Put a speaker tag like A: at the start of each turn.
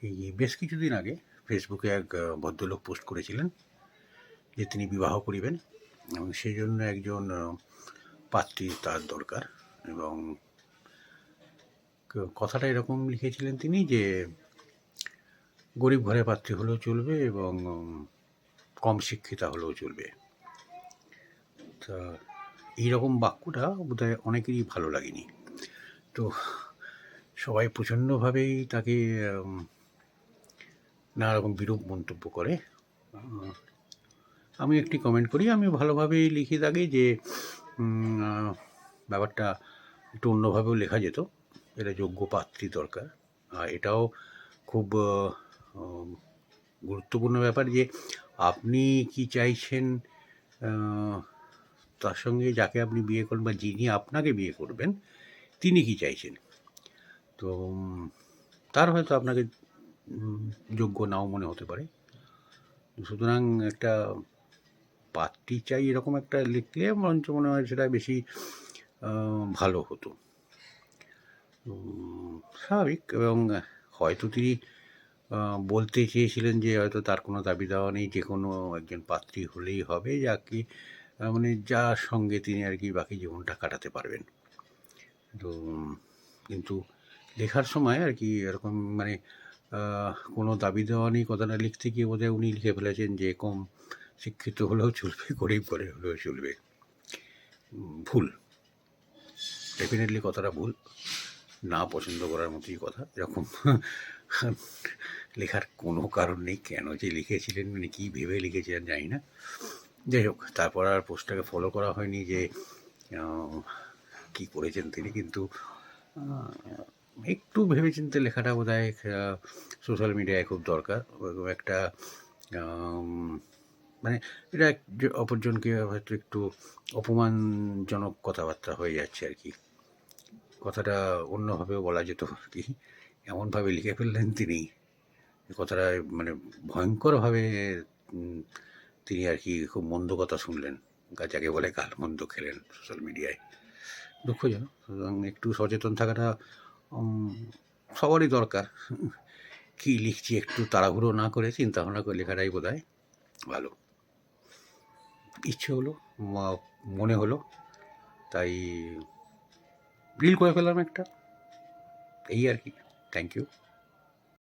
A: এই বেশ কিছুদিন আগে ফেসবুকে এক ভদ্রলোক পোস্ট করেছিলেন যে তিনি বিবাহ করিবেন এবং সেই জন্য একজন পাত্রী তার দরকার। এবং কথাটা এরকম লিখেছিলেন তিনি যে গরিব ঘরের পাত্রী হলেও চলবে এবং কম শিক্ষিতা হলেও চলবে। তা এইরকম বাক্যটা বোধহয় অনেকেরই ভালো লাগেনি। তো সবাই প্রচণ্ডভাবেই তাকে নানা রকম বিরূপ মন্তব্য করে। আমি একটি কমেন্ট করি, আমি ভালোভাবেই লিখে থাকি যে ব্যাপারটা একটু অন্যভাবেও লেখা যেত। এটা যোগ্য পাত্রী দরকার। আর এটাও খুব গুরুত্বপূর্ণ ব্যাপার যে আপনি কি চাইছেন, তার সঙ্গে যাকে আপনি বিয়ে করবেন বা যিনি আপনাকে বিয়ে করবেন তিনি কি চাইছেন। তো তার হয়তো আপনাকে যোগ্য নাও মনে হতে পারে। সুতরাং একটা পাত্রী চাই এরকম একটা লিখলে বরঞ্চ মনে হয় সেটা বেশি ভালো হতো, স্বাভাবিক। এবং হয়তো তিনি বলতে চেয়েছিলেন যে হয়তো তার কোনো দাবি দাওয়া নেই, যে কোনো একজন পাত্রী হলেই হবে, যাকে মানে যার সঙ্গে তিনি আর কি বাকি জীবনটা কাটাতে পারবেন। তো কিন্তু লেখার সময় আর কি এরকম মানে কোনো দাবি দেওয়া নেই কথাটা লিখতে গিয়ে বোধহয় উনি লিখে ফেলেছেন যে কম শিক্ষিত হলেও চলবে, গরিব করে হলেও চলবে। ভুল, ডেফিনেটলি কথাটা ভুল, না পছন্দ করার মতোই কথা। এরকম লেখার কোনো কারণ নেই। কেন যে লিখেছিলেন, মানে কী ভেবে লিখেছিলেন জানি না। যাই হোক, তারপর আর পোস্টটাকে ফলো করা হয়নি যে কী করেছেন তিনি। কিন্তু একটু ভেবেচিন্তে লেখাটা বোধহয় সোশ্যাল মিডিয়ায় খুব দরকার। একটা মানে এটা অপরজনকে হয়তো একটু অপমানজনক কথাবার্তা হয়ে যাচ্ছে আর কি। কথাটা অন্যভাবেও বলা যেত আর কি। এমনভাবে লিখে ফেললেন তিনি, কথাটা মানে ভয়ঙ্করভাবে তিনি আর কি খুব মন্দ কথা শুনলেন, যাকে বলে গাল মন্দ খেলেন সোশ্যাল মিডিয়ায়। দুঃখজনক। সুতরাং একটু সচেতন থাকাটা সবারই দরকার। কী লিখছি একটু তাড়াহুড়ো না করে চিন্তা ভাবনা করে লেখাটাই বোধহয় ভালো। ইচ্ছে হলো, মনে হলো, তাই রিল করে ফেললাম একটা, এই আর কি। Thank you.